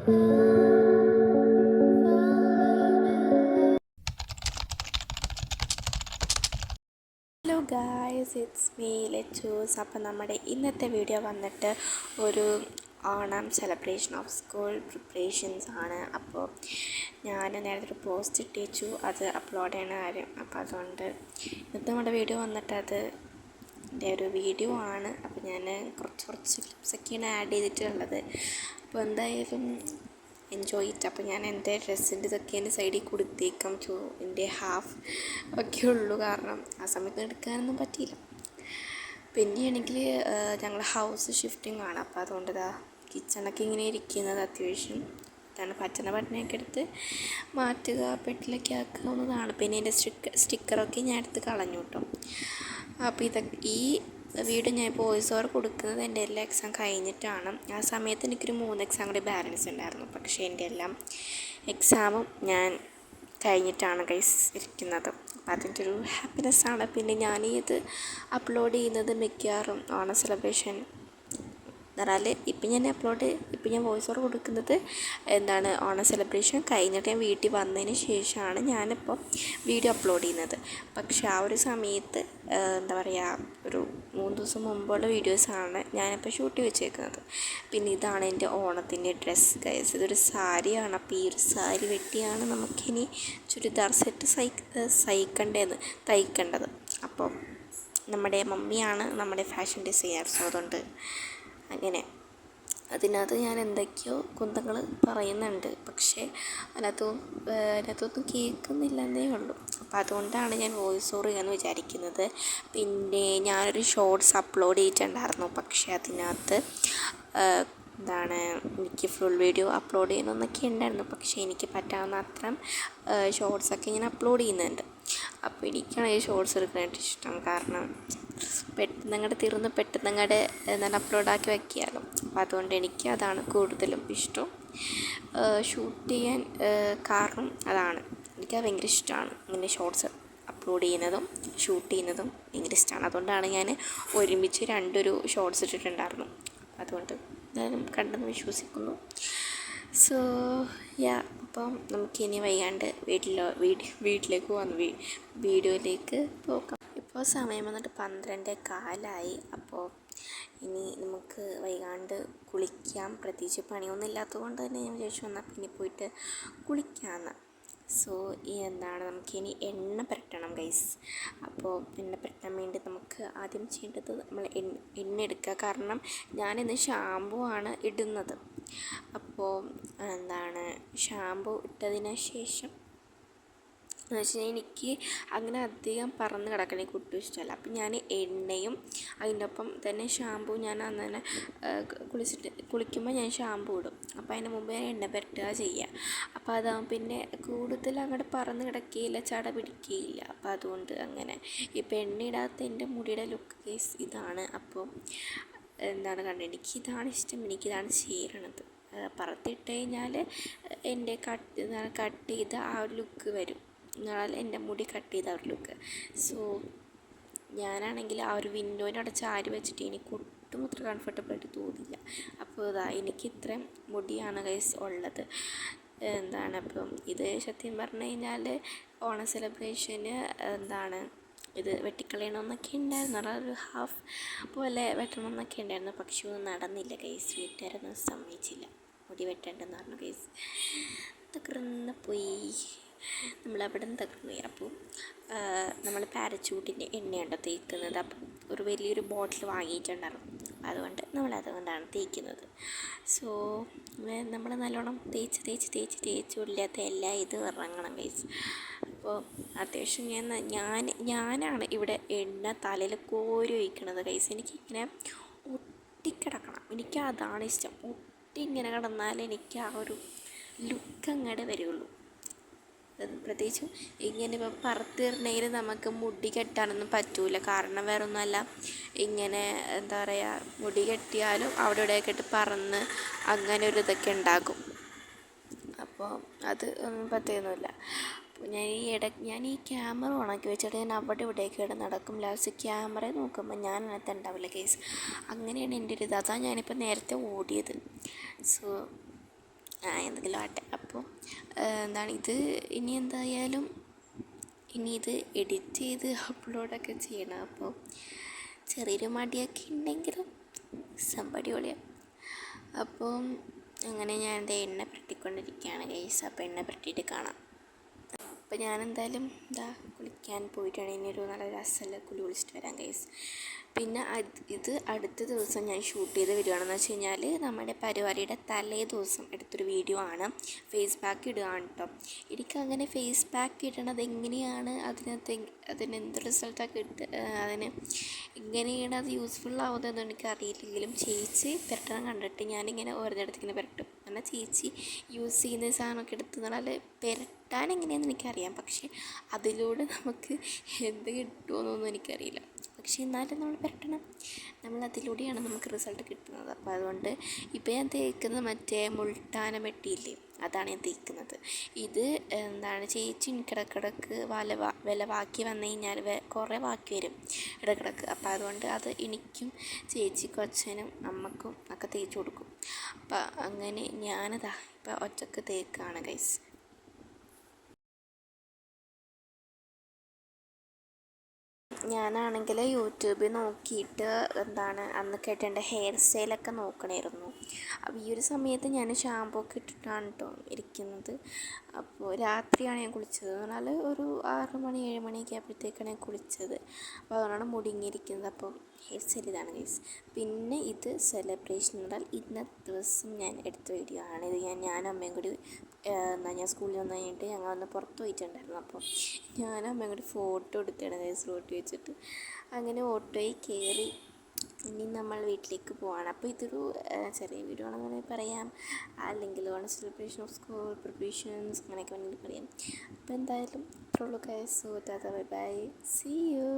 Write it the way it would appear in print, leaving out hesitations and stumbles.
Hello guys, it's me Lechu's. അപ്പോൾ നമ്മുടെ ഇന്നത്തെ വീഡിയോ വന്നിട്ട് ഒരു Onam celebration of school preparations ആണ്. അപ്പോൾ ഞാൻ നേരത്തെ ഒരു പോസ്റ്റ് ഇട്ടിച്ചു, അത് അപ്ലോഡ് ചെയ്യണ കാര്യം. അപ്പോൾ അതുകൊണ്ട് ഇന്നത്തെ നമ്മുടെ വീഡിയോ വന്നിട്ട് അത് എൻ്റെ ഒരു വീഡിയോ ആണ്. അപ്പോൾ ഞാൻ കുറച്ച് ക്ലിപ്സൊക്കെയാണ് ആഡ് ചെയ്തിട്ടുള്ളത്. അപ്പോൾ എന്തായാലും എൻജോയ് ഇറ്റ്. അപ്പോൾ ഞാൻ എൻ്റെ ഡ്രസ്സിൻ്റെ ഇതൊക്കെ എൻ്റെ സൈഡിൽ കൊടുത്തേക്കാം. എൻ്റെ ഹാഫ് ഒക്കെ ഉള്ളൂ, കാരണം ആ സമയത്ത് എടുക്കാനൊന്നും പറ്റിയില്ല. പിന്നെയാണെങ്കിൽ ഞങ്ങൾ ഹൗസ് ഷിഫ്റ്റിംഗ് ആണ്. അപ്പോൾ അതുകൊണ്ട് കിച്ചണൊക്കെ ഇങ്ങനെ ഇരിക്കുന്നത് അത്യാവശ്യം ഇതാണ്. പറ്റുന്ന ബട്ടനൊക്കെ എടുത്ത് മാറ്റുക, പെട്ടിലൊക്കെ ആക്കാവുന്നതാണ്. പിന്നെ എൻ്റെ സ്റ്റിക്കറൊക്കെ ഞാൻ എടുത്ത് കളഞ്ഞു കേട്ടോ. അപ്പോൾ ഈ വീഡിയോ ഞാൻ വോയിസ് ഓവർ കൊടുക്കുന്നത് എൻ്റെ എല്ലാ എക്സാം കഴിഞ്ഞിട്ടാണ്. ആ സമയത്ത് എനിക്കൊരു 3 എക്സാം കൂടി ബാലൻസ് ഉണ്ടായിരുന്നു. പക്ഷേ എൻ്റെ എല്ലാം എക്സാമും ഞാൻ കഴിഞ്ഞിട്ടാണ് ഗൈസ് ഇരിക്കുന്നത്. അപ്പോൾ അതിൻ്റെ ഒരു ഹാപ്പിനെസ്സാണ്. പിന്നെ ഞാൻ ഇത് അപ്ലോഡ് ചെയ്യുന്നത് മിക്കവാറും ഓണം സെലിബ്രേഷൻ എന്നാൽ ഇപ്പം ഞാൻ വോയിസ് ഓവർ കൊടുക്കുന്നത് ഓണം സെലിബ്രേഷൻ കഴിഞ്ഞിട്ട് ഞാൻ വീട്ടിൽ വന്നതിന് ശേഷമാണ് ഞാനിപ്പോൾ വീഡിയോ അപ്ലോഡ് ചെയ്യുന്നത്. പക്ഷേ ആ ഒരു സമയത്ത് ഒരു 3 ദിവസം മുമ്പുള്ള വീഡിയോസാണ് ഞാനിപ്പോൾ ഷൂട്ട് വെച്ചേക്കുന്നത്. പിന്നെ ഇതാണ് എൻ്റെ ഓണത്തിൻ്റെ ഡ്രസ്സ് ഗൈസ്. ഇതൊരു സാരിയാണ്. അപ്പോൾ ഈ ഒരു സാരി വെട്ടിയാണ് നമുക്കിനി ചുരിദാർ സെറ്റ് തയ്ക്കേണ്ടത്. അപ്പോൾ നമ്മുടെ മമ്മിയാണ് നമ്മുടെ ഫാഷൻ ഡിസൈനർ. സോ അതുകൊണ്ട് അതിനകത്ത് ഞാൻ എന്തൊക്കെയോ കുന്തങ്ങൾ പറയുന്നുണ്ട്, പക്ഷേ അതിനകത്തൊന്നും കേൾക്കുന്നില്ലെന്നേ ഉള്ളൂ. അപ്പോൾ അതുകൊണ്ടാണ് ഞാൻ വോയിസ് ഓവർ ചെയ്യാമെന്ന് വിചാരിക്കുന്നത്. പിന്നെ ഞാനൊരു ഷോർട്സ് അപ്ലോഡ് ചെയ്തിട്ടുണ്ടായിരുന്നു, പക്ഷേ അതിനകത്ത് എനിക്ക് ഫുൾ വീഡിയോ അപ്ലോഡ് ചെയ്യണമെന്നൊക്കെ ഉണ്ടായിരുന്നു. പക്ഷേ എനിക്ക് പറ്റാവുന്ന അത്രയും ഷോർട്സൊക്കെ ഞാൻ അപ്ലോഡ് ചെയ്യുന്നുണ്ട്. അപ്പോൾ എനിക്കാണ് ഈ ഷോർട്സ് എടുക്കാനായിട്ട് ഇഷ്ടം, കാരണം പെട്ടെന്ന് അപ്ലോഡാക്കി വയ്ക്കാമല്ലോ. അപ്പോൾ അതുകൊണ്ട് എനിക്ക് അതാണ് കൂടുതലും ഇഷ്ടം. ഷൂട്ട് ചെയ്യാൻ കാരണം അതാണ്, എനിക്കത് ഭയങ്കര ഇഷ്ടമാണ്. ഇങ്ങനെ ഷോർട്സ് അപ്ലോഡ് ചെയ്യുന്നതും ഷൂട്ട് ചെയ്യുന്നതും ഭയങ്കര ഇഷ്ടമാണ്. അതുകൊണ്ടാണ് ഞാൻ ഒരുമിച്ച് 2 ഷോർട്സ് ഇട്ടിട്ടുണ്ടായിരുന്നു. അതുകൊണ്ട് ഞാനും കണ്ടെന്ന് വിശ്വസിക്കുന്നു. സോ അപ്പം നമുക്കിനി വൈകാണ്ട് വീട്ടിലേക്ക് വീഡിയോയിലേക്ക് പോകാം. ഇപ്പോൾ സമയം വന്നിട്ട് 12:15. അപ്പോൾ ഇനി നമുക്ക് വൈകാണ്ട് കുളിക്കാം. പ്രത്യേകിച്ച് പണിയൊന്നും ഇല്ലാത്തത് കൊണ്ട് തന്നെ ഞാൻ വിചാരിച്ചു വന്നാൽ പിന്നെ പോയിട്ട് കുളിക്കാമെന്ന്. സോ നമുക്കിനി എണ്ണ പുരട്ടണം ഗൈസ്. അപ്പോൾ എണ്ണ പുരട്ടാൻ വേണ്ടി നമുക്ക് ആദ്യം ചെയ്യേണ്ടത് നമ്മൾ എണ്ണ എടുക്കുക. കാരണം ഞാനിന്ന് ഷാമ്പു ആണ് ഇടുന്നത്. അപ്പോൾ ഷാമ്പു ഇട്ടതിന് ശേഷം എന്ന് വെച്ച് കഴിഞ്ഞാൽ എനിക്ക് അങ്ങനെ അധികം പറന്ന് കിടക്കണ എനിക്ക് ഒട്ടും ഇഷ്ടമല്ല. അപ്പം ഞാൻ എണ്ണയും അതിൻ്റെ ഒപ്പം തന്നെ ഷാമ്പു ഞാൻ അന്ന് തന്നെ കുളിക്കുമ്പോൾ ഞാൻ ഷാമ്പു ഇടും. അപ്പോൾ അതിന് മുമ്പ് ഞാൻ എണ്ണ പുരട്ടുക ചെയ്യുക. അപ്പോൾ അതാകുമ്പോൾ പിന്നെ കൂടുതൽ അങ്ങോട്ട് പറന്ന് കിടക്കുകയില്ല, ചട പിടിക്കുകയില്ല. അപ്പോൾ അതുകൊണ്ട് ഇപ്പോൾ എണ്ണ ഇടാത്ത എൻ്റെ മുടിയുടെ ലുക്ക് കേസ് ഇതാണ്. അപ്പോൾ എനിക്കിതാണ് ഇഷ്ടം, എനിക്കിതാണ് ചേരണത്. പറത്തിട്ട് കഴിഞ്ഞാൽ എൻ്റെ കട്ട് ചെയ്ത ആ ഒരു ലുക്ക് വരും. എന്നാൽ എൻ്റെ മുടി കട്ട് ചെയ്ത ഒരു ലുക്ക്. സോ ഞാനാണെങ്കിൽ ആ ഒരു വിൻഡോൻ്റെ അവിടെ ചാരി വെച്ചിട്ട് എനിക്ക് ഒട്ടും അത്ര കംഫർട്ടബിളായിട്ട് തോന്നില്ല. അപ്പോൾ എനിക്ക് ഇത്രയും മുടിയാണ് ഗൈസ് ഉള്ളത്. അപ്പം ഇത് സത്യം പറഞ്ഞു കഴിഞ്ഞാൽ ഓണം സെലിബ്രേഷന് ഇത് വെട്ടിക്കളയണമെന്നൊക്കെ ഉണ്ടായിരുന്നു. ഒരു ഹാഫ് പോലെ വെട്ടണമെന്നൊക്കെ ഉണ്ടായിരുന്നു. പക്ഷേ ഒന്നും നടന്നില്ല ഗൈസ്. വീട്ടുകാരൊന്നും സമ്മതിച്ചില്ല മുടി വെട്ടേണ്ടെന്ന് പറഞ്ഞു ഗൈസ്. തകർന്ന് പോയി, നമ്മളവിടെ നിന്ന് തകർന്നു പോയി. അപ്പോൾ നമ്മൾ പാരച്യൂട്ടിൻ്റെ എണ്ണയുണ്ടോ തേക്കുന്നത്. അപ്പം ഒരു വലിയൊരു ബോട്ടിൽ വാങ്ങിയിട്ടുണ്ടായിരുന്നു. അതുകൊണ്ടാണ് തേക്കുന്നത്. സോ നമ്മൾ നല്ലോണം തേച്ച് ഇല്ലാത്ത എല്ലാ ഇതും ഇറങ്ങണം ഗൈസ്. അപ്പോൾ അത്യാവശ്യം ഞാനാണ് ഇവിടെ എണ്ണ തലയിൽ കോരി ഒഴിക്കണത് ഗൈസ്. എനിക്കിങ്ങനെ ഒട്ടിക്കിടക്കണം, എനിക്കതാണ് ഇഷ്ടം. ഒട്ടി ഇങ്ങനെ കിടന്നാൽ എനിക്ക് ആ ഒരു ലുക്ക് അങ്ങോട്ട് വരുള്ളൂ. പ്രത്യേകിച്ചും ഇങ്ങനെ ഇപ്പോൾ പറത്തിടണമെങ്കിൽ നമുക്ക് മുടി കെട്ടാനൊന്നും പറ്റില്ല. കാരണം വേറെ ഒന്നുമല്ല, ഇങ്ങനെ മുടി കെട്ടിയാലും അവിടെ ഇവിടെയൊക്കെ ഇട്ട് പറന്ന് അങ്ങനെ ഒരു ഇതൊക്കെ ഉണ്ടാകും. അപ്പോൾ അത് ഒന്നും പറ്റുകയൊന്നുമില്ല. അപ്പോൾ ഞാൻ ഈ ക്യാമറ ഓണാക്കി വെച്ചിട്ട് ഞാൻ അവിടെ ഇവിടെയൊക്കെ ഇട നടക്കും. ലാസ്റ്റ് ക്യാമറ നോക്കുമ്പോൾ ഞാൻ അതിനകത്ത് ഉണ്ടാവില്ല കേസ്. അങ്ങനെയാണ് എൻ്റെ ഒരു ഇത്. അതാണ് ഞാനിപ്പോൾ നേരത്തെ ഓടിയത്. സോ എന്തെങ്കിലും ആട്ടെ. അപ്പോൾ എന്താണ് ഇത് ഇനി എന്തായാലും ഇനി ഇത് എഡിറ്റ് ചെയ്ത് അപ്ലോഡൊക്കെ ചെയ്യണം. അപ്പോൾ ചെറിയൊരു മടിയൊക്കെ ഉണ്ടെങ്കിലും സംപടിപൊളിയാണ്. അപ്പം അങ്ങനെ ഞാൻ എൻ്റെ എണ്ണ പുരട്ടിക്കൊണ്ടിരിക്കുകയാണ് ഗൈസ്. അപ്പോൾ എണ്ണ പുരട്ടിയിട്ട് കാണാം. അപ്പോൾ ഞാനെന്തായാലും കുളിക്കാൻ പോയിട്ടാണ്. ഇനി ഒരു നല്ല രസമുള്ള കുളിച്ചിട്ട് വരാം ഗൈസ്. പിന്നെ ഇത് അടുത്ത ദിവസം ഞാൻ ഷൂട്ട് ചെയ്ത വീഡിയോ ആണെന്ന് വെച്ച് കഴിഞ്ഞാൽ നമ്മുടെ പരിപാടിയുടെ തലേ ദിവസം എടുത്തൊരു വീഡിയോ ആണ്. ഫേസ് പാക്ക് ഇടുകയാണ് കേട്ടോ. എനിക്കങ്ങനെ ഫേസ് പാക്ക് ഇടണത് എങ്ങനെയാണ്, അതിനെന്ത് റിസൾട്ടാണ് അതിന് എങ്ങനെയാണ് അത് യൂസ്ഫുൾ ആവുന്നതെന്ന് എനിക്കറിയില്ലെങ്കിലും ചേച്ചി പുരട്ടണം കണ്ടിട്ട് ഞാനിങ്ങനെ ഓരോന്നിടത്ത് ഇങ്ങനെ പുരട്ടും. എന്നാൽ ചേച്ചി യൂസ് ചെയ്യുന്ന സാധനമൊക്കെ എടുത്ത് പറഞ്ഞാൽ പുരട്ടാൻ എങ്ങനെയാണെന്ന് എനിക്കറിയാം, പക്ഷേ അതിലൂടെ നമുക്ക് എന്ത് കിട്ടുമെന്നൊന്നും എനിക്കറിയില്ല. പക്ഷേ എന്നാലും നമ്മൾ പുരട്ടണം, നമ്മളതിലൂടെയാണ് നമുക്ക് റിസൾട്ട് കിട്ടുന്നത്. അപ്പോൾ അതുകൊണ്ട് ഇപ്പോൾ ഞാൻ തേക്കുന്നത് മറ്റേ മുൾട്ടാന മെട്ടിയില്ലേ, അതാണ് ഞാൻ തേക്കുന്നത്. ഇത് എന്താണ് ചേച്ചി എനിക്കിടക്കിടക്ക് വില ബാക്കി വന്നു കഴിഞ്ഞാൽ കുറേ ബാക്കി വരും ഇടക്കിടക്ക്. അപ്പോൾ അതുകൊണ്ട് അത് എനിക്കും ചേച്ചിക്കും അച്ഛനും അമ്മക്കും ഒക്കെ തേച്ച് കൊടുക്കും. അപ്പം അങ്ങനെ ഞാനതാ ഇപ്പം ഒറ്റക്ക് തേക്കാണ് ഗൈസ്. ഞാനാണെങ്കിൽ യൂട്യൂബിൽ നോക്കിയിട്ട് അന്ന് കേട്ട ഹെയർ സ്റ്റൈലൊക്കെ നോക്കണമായിരുന്നു. അപ്പോൾ ഈ ഒരു സമയത്ത് ഞാൻ ഷാമ്പൂ ഒക്കെ ഇട്ടിട്ടാണ് കേട്ടോ ഇരിക്കുന്നത്. അപ്പോൾ രാത്രിയാണ് ഞാൻ കുളിച്ചത്. എന്നാൽ ഒരു 6 മണി 7 മണിയൊക്കെ ആയപ്പോഴത്തേക്കാണ് ഞാൻ കുളിച്ചത്. അപ്പോൾ അതുകൊണ്ടാണ് മുടിങ്ങിയിരിക്കുന്നത്. അപ്പോൾ ഹെയർ സ്റ്റൈൽ ഇതാണ് ഗൈസ്. പിന്നെ ഇത് സെലിബ്രേഷൻ എന്നാൽ ഇന്നത്തെ ദിവസം ഞാൻ എടുത്ത വീഡിയോ ആണ്. ഇത് ഞാനും അമ്മയും കൂടി ഞാൻ സ്കൂളിൽ വന്നു കഴിഞ്ഞിട്ട് ഞങ്ങൾ ഒന്ന് പുറത്ത് പോയിട്ടുണ്ടായിരുന്നു. അപ്പോൾ ഞാനും അമ്മയും കൂടി ഫോട്ടോ എടുത്താണ് ഗൈസ് റോട്ടിൽ വെച്ചിട്ട്. അങ്ങനെ ഓട്ടോയിൽ കയറി ഇനി നമ്മൾ വീട്ടിലേക്ക് പോവാണ്. അപ്പോൾ ഇതൊരു ചെറിയ വീഡിയോ ആണെന്ന് വേണമെങ്കിൽ പറയാം, അല്ലെങ്കിൽ Onam celebration of school preparations അങ്ങനെയൊക്കെ വേണമെങ്കിൽ പറയാം. അപ്പോൾ എന്തായാലും ഇത്രയുള്ളൂ guys. So tata bye bye, see U.